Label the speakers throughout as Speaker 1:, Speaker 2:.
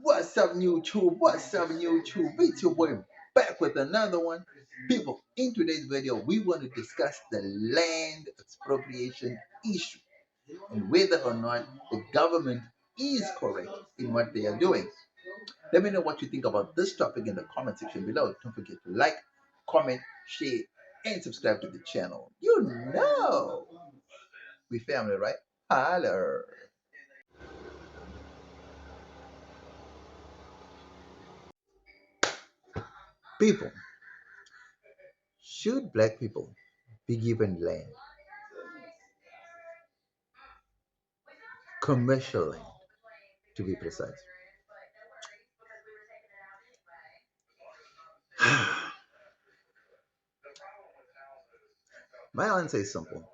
Speaker 1: What's up, YouTube? What's up, YouTube? It's your boy back with another one. People, in today's video, we want to discuss the land expropriation issue and whether or not the government is correct in what they are doing. Let me know what you think about this topic in the comment section below. Don't forget to like, comment, share, and subscribe to the channel. You know, we family, right? Holler. People, should black people be given land, commercial land to be precise? My answer is simple.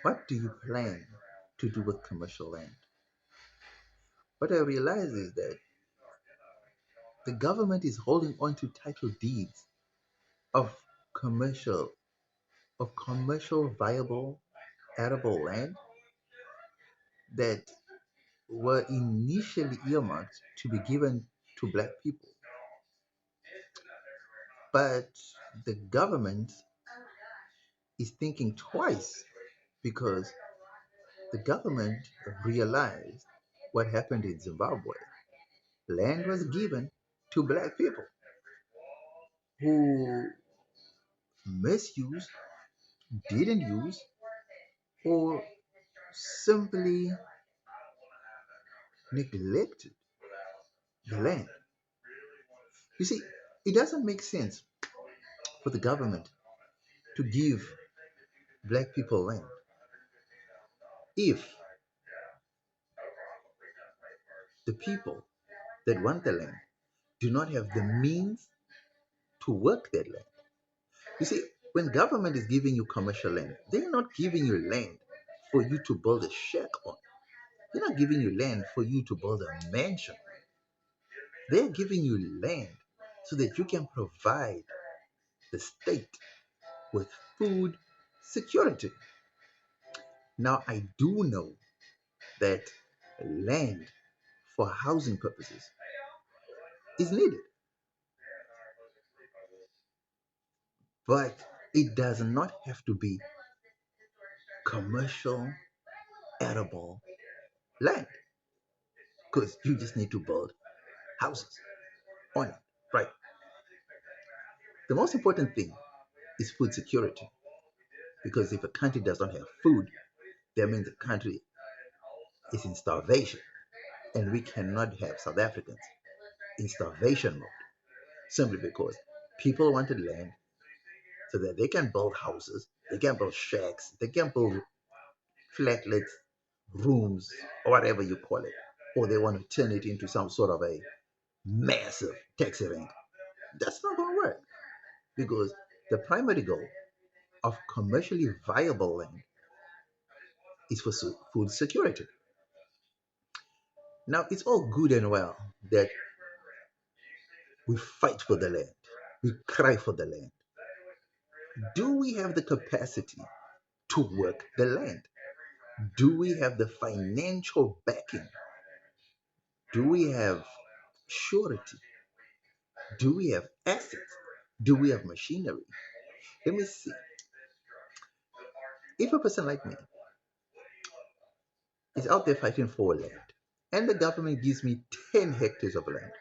Speaker 1: What do you plan to do with commercial land? What I realize is that the government is holding on to title deeds of commercial commercial viable arable land that were initially earmarked to be given to black people. But the government is thinking twice because the government realized what happened in Zimbabwe. Land was given to black people who misused, didn't use, or simply neglected the land. You see, it doesn't make sense for the government to give black people land if the people that want the land do not have the means to work that land. You see, when government is giving you commercial land, they're not giving you land for you to build a shack on. They're not giving you land for you to build a mansion. They're giving you land so that you can provide the state with food security. Now, I do know that land for housing purposes is needed, but it does not have to be commercial, arable land because you just need to build houses on it, right? The most important thing is food security because if a country does not have food, that means the country is in starvation, and we cannot have South Africans in starvation mode simply because people wanted land so that they can build houses, they can build shacks, they can build flatlets, rooms, or whatever you call it, or they want to turn it into some sort of a massive tax event. That's not going to work because the primary goal of commercially viable land is for food security. Now, it's all good and well that we fight for the land, we cry for the land. Do we have the capacity to work the land? Do we have the financial backing? Do we have surety? Do we have assets? Do we have machinery? Let me see. If a person like me is out there fighting for land and the government gives me 10 hectares of land,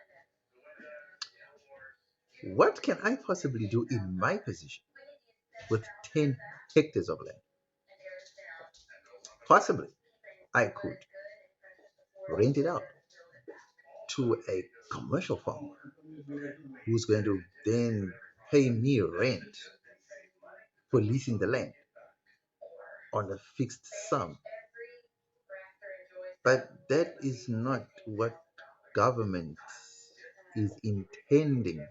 Speaker 1: what can I possibly do in my position with 10 hectares of land? Possibly, I could rent it out to a commercial farmer who's going to then pay me rent for leasing the land on a fixed sum. But that is not what government is intending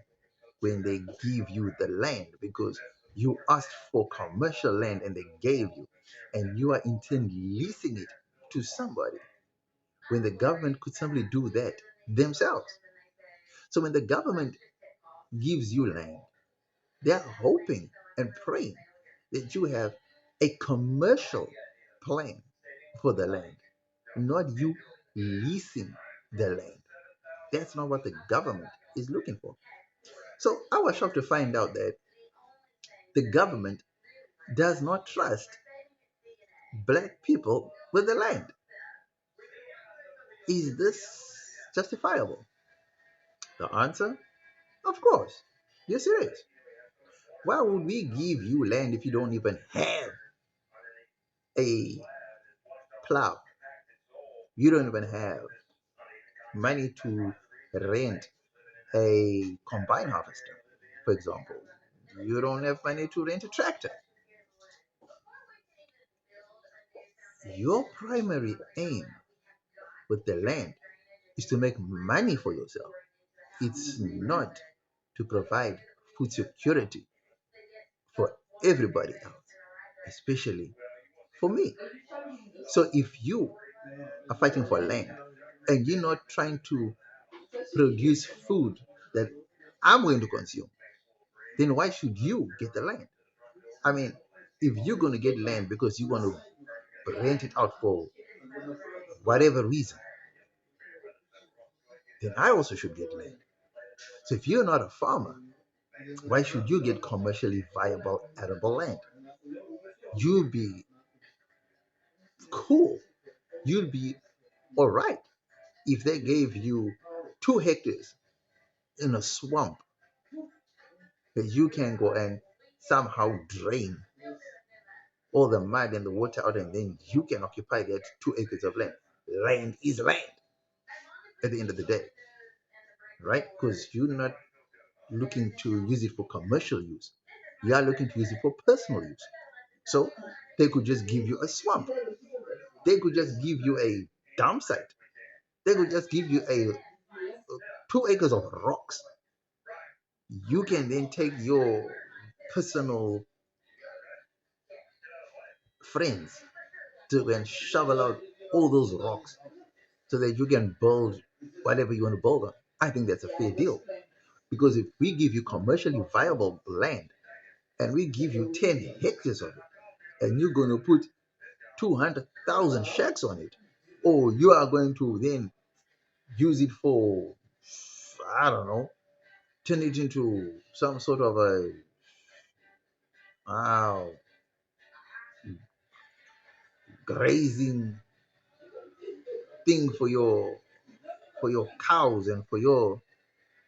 Speaker 1: when they give you the land because you asked for commercial land and they gave you, and you are in turn leasing it to somebody when the government could simply do that themselves. So when the government gives you land, they are hoping and praying that you have a commercial plan for the land. not you leasing the land. That's not what the government is looking for. So I was shocked to find out that the government does not trust black people with the land. Is this justifiable? The answer, of course. Yes, it is. Why would we give you land if you don't even have a plow? You don't even have money to rent a combine harvester, for example. You don't have money to rent a tractor. Your primary aim with the land is to make money for yourself. It's not to provide food security for everybody else, especially for me. So if you are fighting for land and you're not trying to produce food that I'm going to consume, then why should you get the land? I mean, if you're going to get land because you want to rent it out for whatever reason, then I also should get land. So if you're not a farmer, why should you get commercially viable arable land? You'll be cool. You'll be all right if they gave you 2 hectares in a swamp that you can go and somehow drain all the mud and the water out, and then you can occupy that 2 acres of land. Land is land at the end of the day, right? Because you're not looking to use it for commercial use. You are looking to use it for personal use. So they could just give you a swamp. They could just give you a dump site. They could just give you a 2 acres of rocks. You can then take your personal friends to go and shovel out all those rocks so that you can build whatever you want to build on. I think that's a fair deal. Because if we give you commercially viable land and we give you 10 hectares of it, and you're going to put 200,000 shacks on it, or you are going to then use it for, I don't know, turn it into some sort of a uh, grazing thing for your cows and for your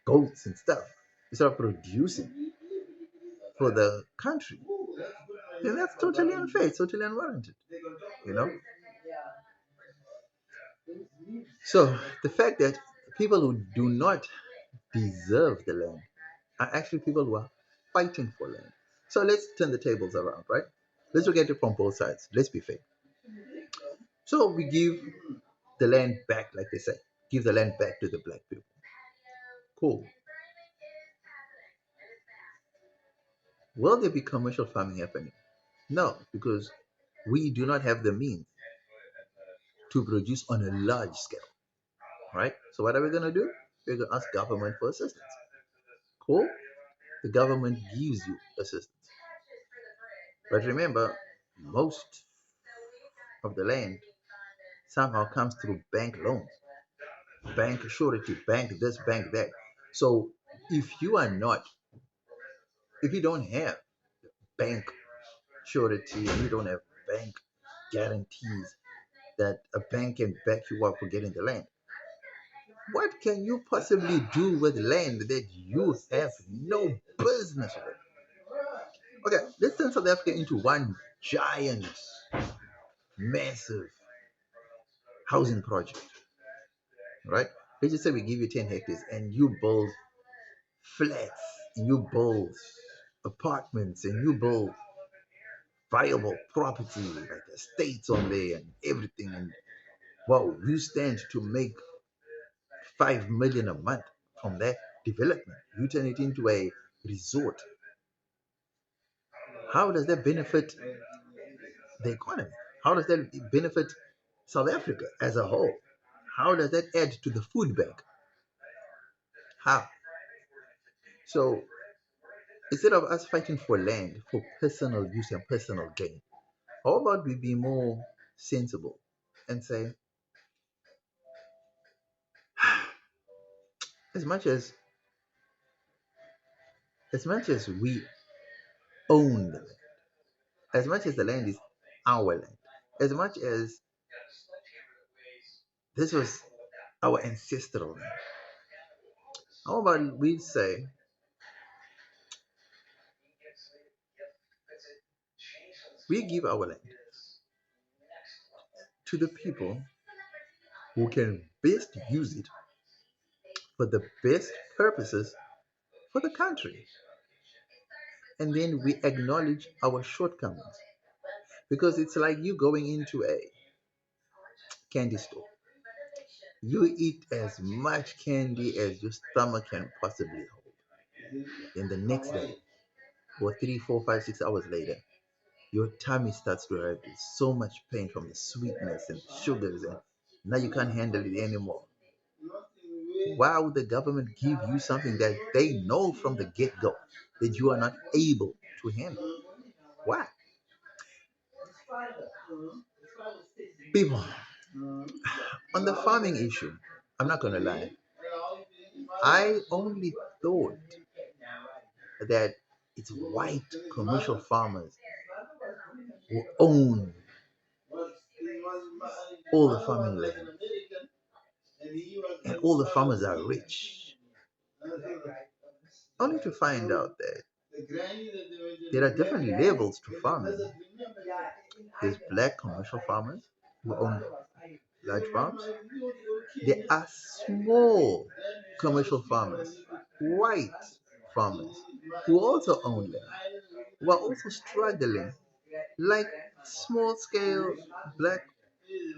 Speaker 1: goats and stuff instead of producing for the country, then that's totally unfair. It's totally unwarranted. You know. So the fact that people who do not deserve the land are actually people who are fighting for land. So let's turn the tables around, right? Let's look at it from both sides. Let's be fair. So we give the land back, like they say, give the land back to the black people. Cool. Will there be commercial farming happening? No, because we do not have the means to produce on a large scale, right? So what are we gonna do? We're gonna ask government for assistance. Cool. The government gives you assistance, but remember, most of the land somehow comes through bank loans, bank surety, bank this, bank that. So if you are not, if you don't have bank surety and you don't have bank guarantees that a bank can back you up for getting the land, what can you possibly do with land that you have no business with? Okay, let's turn South Africa into one giant, massive housing project, right? Let's just say we give you 10 hectares and you build flats and you build apartments and you build viable property like estates on there and everything. And wow, you stand to make 5 million a month from that development. You turn it into a resort. How does that benefit the economy? How does that benefit South Africa as a whole? How does that add to the food bank? How? So instead of us fighting for land for personal use and personal gain, how about we be more sensible and say, as much as we own the land, as much as the land is our land, as much as this was our ancestral land, how about we say we give our land to the people who can best use it for the best purposes for the country, and then we acknowledge our shortcomings, because it's like you going into a candy store. You eat as much candy as your stomach can possibly hold. Then the next day, or 3, 4, 5, 6 hours later, your tummy starts to hurt with so much pain from the sweetness and sugars, and now you can't handle it anymore. Why would the government give you something that they know from the get-go that you are not able to handle? Why? People, on the farming issue, I'm not going to lie. I only thought that it's white commercial farmers who own all the farming land, and all the farmers are rich. Only to find out that there are different levels to farming. There's black commercial farmers who own large farms. There are small commercial farmers, white farmers, who also own land, who are also struggling like small scale black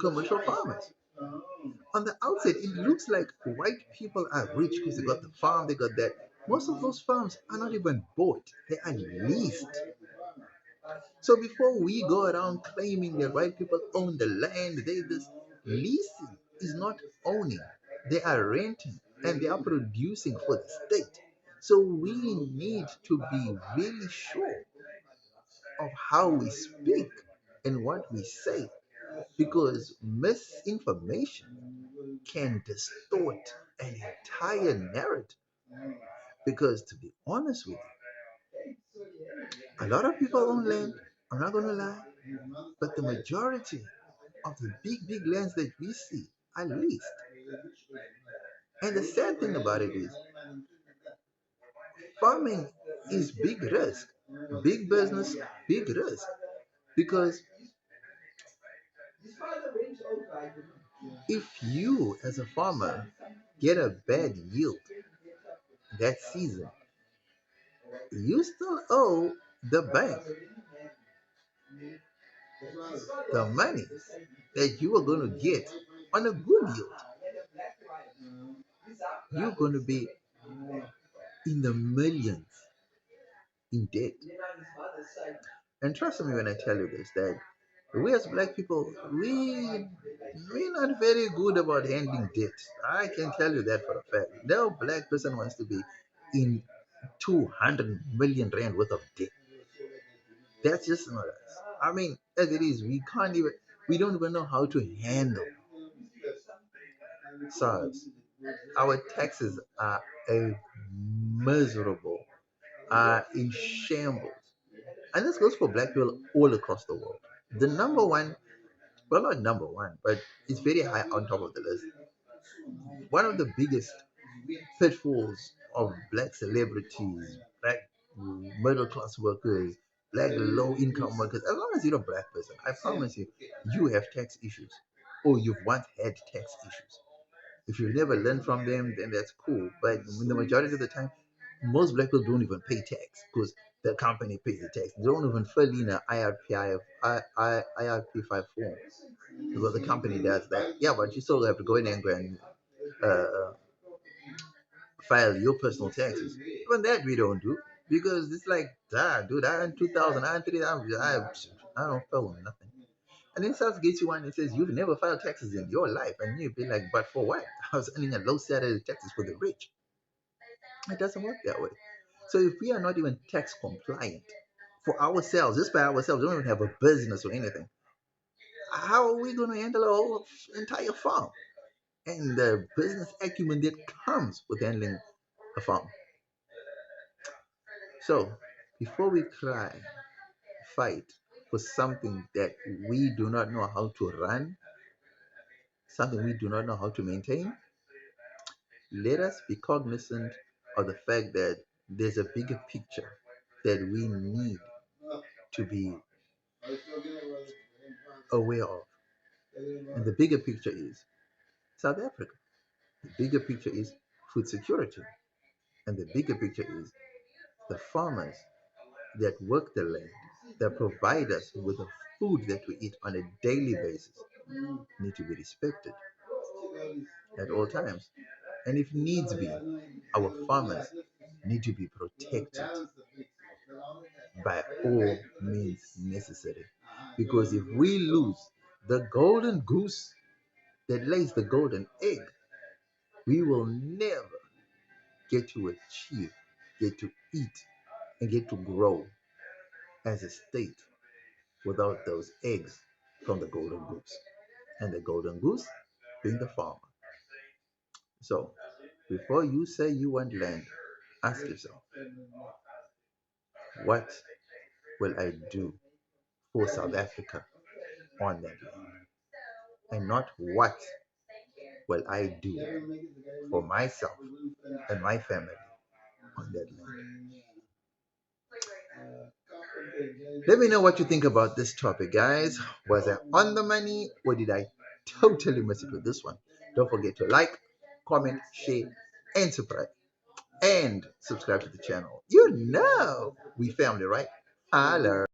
Speaker 1: commercial farmers. On the outside, it looks like white people are rich because they got the farm, they got that. Most of those farms are not even bought, they are leased. So before we go around claiming that white people own the land, they this leasing is not owning. They are renting and they are producing for the state. So we need to be really sure of how we speak and what we say, because misinformation can distort an entire narrative. Because to be honest with you, a lot of people own land, I'm not gonna lie, but the majority of the big lands that we see are leased. And the sad thing about it is, farming is big risk, big business, big risk. Because if you, as a farmer, get a bad yield that season, you still owe the bank the money that you are going to get on a good yield. You're going to be in the millions in debt. And trust me when I tell you this, that we as black people, we're not very good about handling debt. I can tell you that for a fact. No black person wants to be in 200 million rand worth of debt. That's just not us. I mean, as it is, we don't even know how to handle SARS. Our taxes are a miserable, are in shambles. And this goes for black people all across the world. The number one, well, not number one, but it's very high on top of the list. One of the biggest pitfalls of black celebrities, black middle class workers, black low income workers, as long as you're a black person, I promise you, you have tax issues, or you've once had tax issues. If you've never learned from them, then that's cool. But the majority of the time, most black people don't even pay tax because the company pays the tax. They don't even fill in an IRP5 form because the company does that. Yeah, but you still have to go in and go and uh, file your personal taxes. Even that we don't do because it's like, dude, I earned 2,000, I earned 3,000, I don't file nothing. And then SARS gets you one that says you've never filed taxes in your life, and you'd be like, but for what? I was earning a low salary taxes for the rich. It doesn't work that way. So if we are not even tax compliant for ourselves, just by ourselves, we don't even have a business or anything, how are we going to handle a whole entire farm? and the business acumen that comes with handling a farm. So, before we cry, fight for something that we do not know how to run, something we do not know how to maintain, let us be cognizant of the fact that there's a bigger picture that we need to be aware of. And the bigger picture is South Africa. The bigger picture is food security. And the bigger picture is the farmers that work the land, that provide us with the food that we eat on a daily basis, need to be respected at all times. And if needs be, our farmers need to be protected by all means necessary. Because if we lose the golden goose that lays the golden egg, we will never get to achieve, get to eat, and get to grow as a state without those eggs from the golden goose. And the golden goose being the farmer. So, before you say you want land, ask yourself, what will I do for South Africa on that land? And not what will I do for myself and my family on that land. Let me know what you think about this topic, guys. Was I on the money or did I totally miss it with this one? Don't forget to like, comment, share, and subscribe. And subscribe to the channel. You know we family, right? Holla.